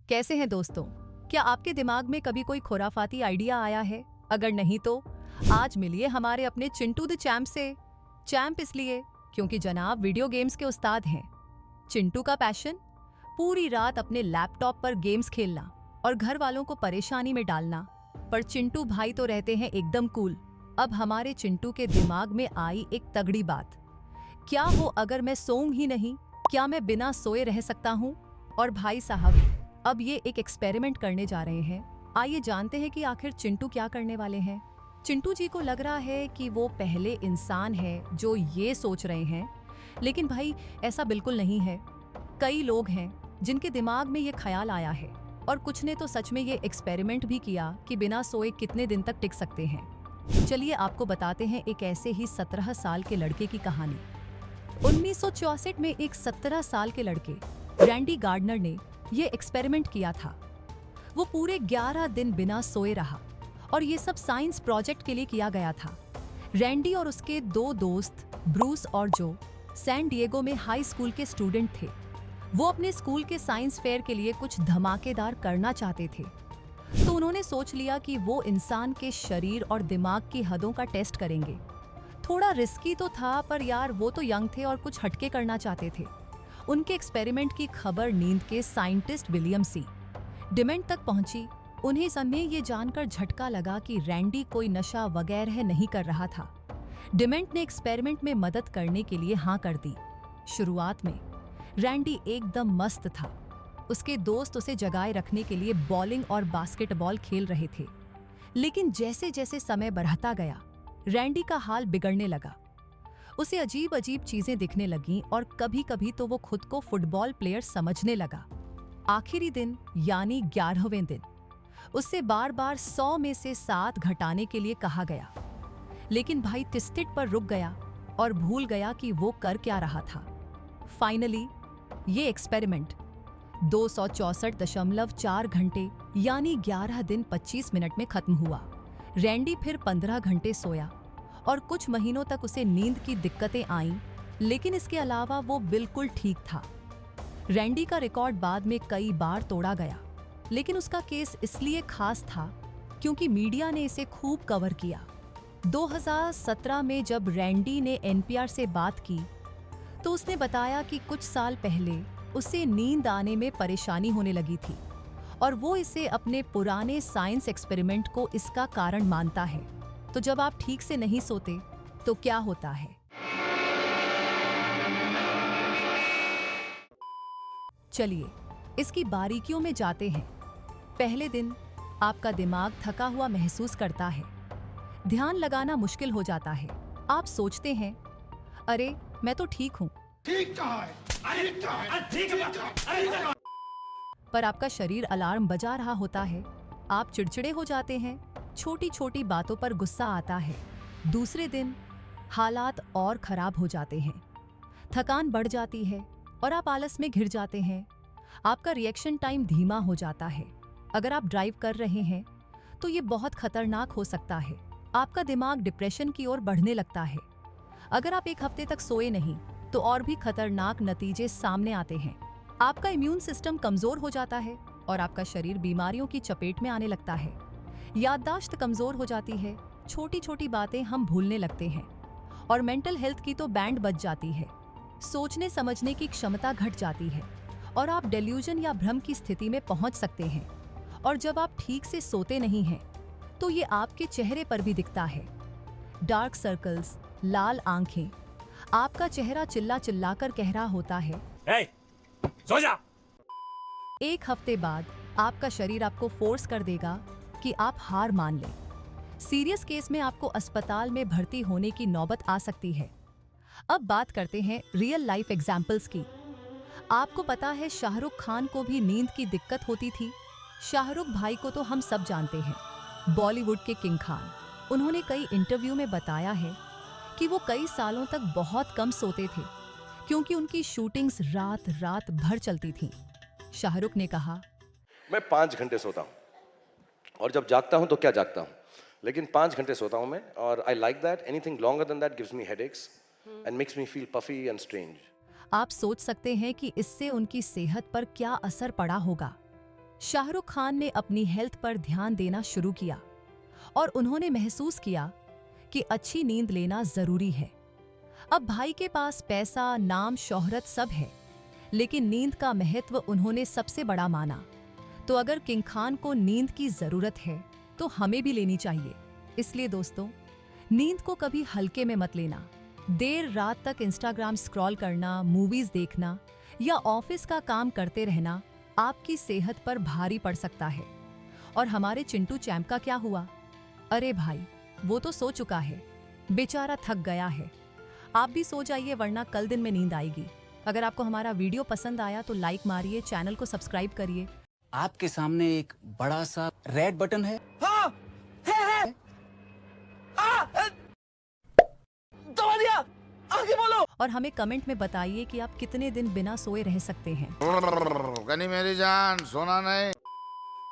कैसे हैं दोस्तों? क्या आपके दिमाग में कभी कोई खुराफाती आइडिया आया है? अगर नहीं तो आज मिलिए हमारे अपने चिंटू द चैम्प से। चैम्प इसलिए क्योंकि जनाब वीडियो गेम्स के उस्ताद हैं। चिंटू का पैशन पूरी रात अपने लैपटॉप पर गेम्स खेलना और घर वालों को परेशानी में डालना। पर चिंटू भाई तो रहते हैं एकदम कूल। अब हमारे चिंटू के दिमाग में आई एक तगड़ी बात, क्या हो अगर मैं सोऊं ही नहीं? क्या मैं बिना सोए रह सकता हूं? और भाई साहब, अब ये एक एक्सपेरिमेंट करने जा रहे हैं। आइए जानते हैं कि आखिर चिंटू क्या करने वाले हैं। चिंटू जी को लग रहा है कि वो पहले इंसान है जो ये सोच रहे हैं, लेकिन भाई ऐसा बिल्कुल नहीं है। कई लोग हैं जिनके दिमाग में ये ख्याल आया है और कुछ ने तो सच में ये एक्सपेरिमेंट भी किया कि बिना सोए कितने दिन तक टिक सकते हैं। चलिए आपको बताते हैं एक ऐसे ही 17 साल के लड़के की कहानी। 1964 में एक 17 साल के लड़के रैंडी गार्डनर ने ये एक्सपेरिमेंट किया था। वो पूरे 11 दिन बिना सोए रहा और ये सब साइंस प्रोजेक्ट के लिए किया गया था। रैंडी और उसके दो दोस्त ब्रूस और जो सैन डिएगो में हाई स्कूल के स्टूडेंट थे। वो अपने स्कूल के साइंस फेयर के लिए कुछ धमाकेदार करना चाहते थे, तो उन्होंने सोच लिया कि वो इंसान के शरीर और दिमाग की हदों का टेस्ट करेंगे। थोड़ा रिस्की तो था, पर यार वो तो यंग थे और कुछ हटके करना चाहते थे। उनके एक्सपेरिमेंट की खबर नींद के साइंटिस्ट विलियम सी डिमेंट तक पहुंची। उन्हें समय ये जानकर झटका लगा कि रैंडी कोई नशा वगैरह नहीं कर रहा था। डिमेंट ने एक्सपेरिमेंट में मदद करने के लिए हाँ कर दी। शुरुआत में रैंडी एकदम मस्त था। उसके दोस्त उसे जगाए रखने के लिए बॉलिंग और बास्केटबॉल खेल रहे थे, लेकिन जैसे जैसे समय बढ़ता गया रैंडी का हाल बिगड़ने लगा। उसे अजीब अजीब चीजें दिखने लगीं और कभी कभी तो वो खुद को फुटबॉल प्लेयर समझने लगा। आखिरी दिन यानी 11वें दिन उससे बार बार 100 में से 7 घटाने के लिए कहा गया, लेकिन भाई तिस्तिट पर रुक गया और भूल गया कि वो कर क्या रहा था। फाइनली ये एक्सपेरिमेंट 264.4 घंटे यानी 11 दिन 25 मिनट में खत्म हुआ। रैंडी फिर 15 घंटे सोया और कुछ महीनों तक उसे नींद की दिक्कतें आईं, लेकिन इसके अलावा वो बिल्कुल ठीक था। रैंडी का रिकॉर्ड बाद में कई बार तोड़ा गया, लेकिन उसका केस इसलिए खास था क्योंकि मीडिया ने इसे खूब कवर किया। 2017 में जब रैंडी ने एनपीआर से बात की तो उसने बताया कि कुछ साल पहले उसे नींद आने में परेशानी होने लगी थी और वो इसे अपने पुराने साइंस एक्सपेरिमेंट को इसका कारण मानता है। तो जब आप ठीक से नहीं सोते तो क्या होता है? चलिए इसकी बारीकियों में जाते हैं। पहले दिन आपका दिमाग थका हुआ महसूस करता है। ध्यान लगाना मुश्किल हो जाता है। आप सोचते हैं, अरे मैं तो ठीक हूँ। ठीक कहा है। ठीक कहा है। ठीक कहा है। पर आपका शरीर अलार्म बजा रहा होता है। आप चिड़चिड़े हो जाते हैं, छोटी छोटी बातों पर गुस्सा आता है। दूसरे दिन हालात और खराब हो जाते हैं। थकान बढ़ जाती है और आप आलस में घिर जाते हैं। आपका रिएक्शन टाइम धीमा हो जाता है। अगर आप ड्राइव कर रहे हैं तो ये बहुत खतरनाक हो सकता है। आपका दिमाग डिप्रेशन की ओर बढ़ने लगता है। अगर आप एक हफ्ते तक सोए नहीं तो और भी खतरनाक नतीजे सामने आते हैं। आपका इम्यून सिस्टम कमजोर हो जाता है और आपका शरीर बीमारियों की चपेट में आने लगता है। याददाश्त कमजोर हो जाती है, छोटी छोटी बातें हम भूलने लगते हैं और मेंटल हेल्थ की तो बैंड बज जाती है। सोचने समझने की क्षमता घट जाती है और आप डेल्यूजन या भ्रम की स्थिति में पहुंच सकते हैं। और जब आप ठीक से सोते नहीं हैं तो ये आपके चेहरे पर भी दिखता है। डार्क सर्कल्स, लाल आंखें, आपका चेहरा चिल्ला चिल्ला कर कह रहा होता है, Hey, सो जा। एक हफ्ते बाद आपका शरीर आपको फोर्स कर देगा कि आप हार मान लें। सीरियस केस में आपको अस्पताल में भर्ती होने की नौबत आ सकती है। अब बात करते हैं रियल लाइफ एग्जाम्पल्स की। आपको पता है शाहरुख खान को भी नींद की दिक्कत होती थी। शाहरुख भाई को तो हम सब जानते हैं, बॉलीवुड के किंग खान। उन्होंने कई इंटरव्यू में बताया है कि वो कई सालों तक बहुत कम सोते थे क्योंकि उनकी शूटिंग्स रात रात भर चलती थीं। शाहरुख ने कहा, मैं 5 घंटे सोता हूँ और जब जागता हूँ तो क्या जागता हूँ, लेकिन 5 घंटे सोता हूँ मैं। और I like that. Anything longer than that gives me headaches and makes me feel puffy and strange. आप सोच सकते हैं कि इससे उनकी सेहत पर क्या असर पड़ा होगा। शाहरुख खान ने अपनी हेल्थ पर ध्यान देना शुरू किया और उन्होंने महसूस किया कि अच्छी नींद लेना जरूरी है। अब भाई के पास पैसा, नाम, शोहरत सब है, लेकिन नींद का महत्व उन्होंने सबसे बड़ा माना। तो अगर किंग खान को नींद की जरूरत है तो हमें भी लेनी चाहिए। इसलिए दोस्तों, नींद को कभी हल्के में मत लेना। देर रात तक इंस्टाग्राम स्क्रॉल करना, मूवीज देखना या ऑफिस का काम करते रहना आपकी सेहत पर भारी पड़ सकता है। और हमारे चिंटू चैंप का क्या हुआ? अरे भाई, वो तो सो चुका है, बेचारा थक गया है। आप भी सो जाइए, वरना कल दिन में नींद आएगी। अगर आपको हमारा वीडियो पसंद आया तो लाइक मारिए, चैनल को सब्सक्राइब करिए। आपके सामने एक बड़ा सा रेड बटन है। हाँ, है। दबा दिया, आगे बोलो। और हमें कमेंट में बताइए कि आप कितने दिन बिना सोए रह सकते हैं। गनी मेरी जान, सोना नहीं।